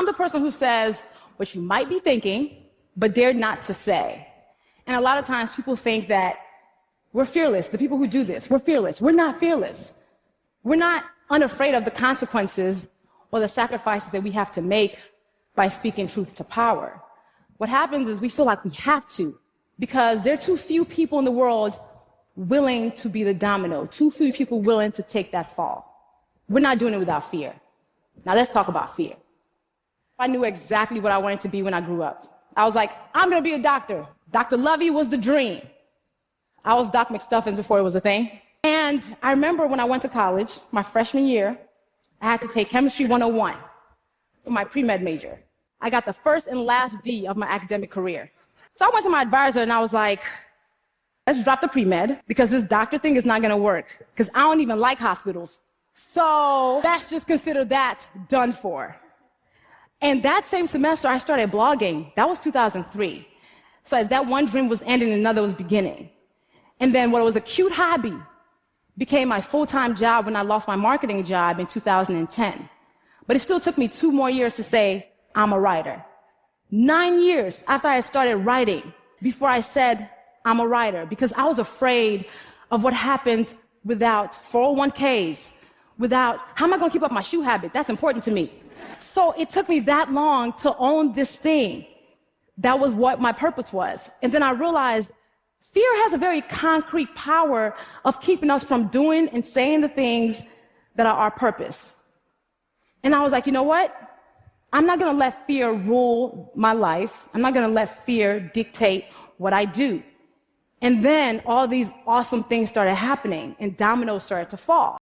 I'm the person who says what you might be thinking, but dare not to say. And a lot of times people think that we're fearless. The people who do this, we're fearless. We're not fearless. We're not unafraid of the consequences or the sacrifices that we have to make by speaking truth to power. What happens is we feel like we have to, because there are too few people in the world willing to be the domino, too few people willing to take that fall. We're not doing it without fear. Now let's talk about fear. I knew exactly what I wanted to be when I grew up. I was like, I'm going to be a doctor. Dr. Lovey was the dream. I was Doc McStuffins before it was a thing. And I remember when I went to college, my freshman year, I had to take Chemistry 101 for my pre-med major. I got the first and last D of my academic career. So I went to my advisor and I was like, let's drop the pre-med because this doctor thing is not going to work because I don't even like hospitals. So let's just consider that done for. And that same semester, I started blogging. That was 2003. So as that one dream was ending, another was beginning. And then what was a cute hobby became my full-time job when I lost my marketing job in 2010. But it still took me 2 more years to say, I'm a writer. 9 years after I had started writing before I said, I'm a writer, because I was afraid of what happens without 401ks, without, how am I going to keep up my shoe habit? That's important to me. So it took me that long to own this thing. That was what my purpose was. And then I realized fear has a very concrete power of keeping us from doing and saying the things that are our purpose. And I was like, you know what? I'm not going to let fear rule my life. I'm not going to let fear dictate what I do. And then all these awesome things started happening and dominoes started to fall.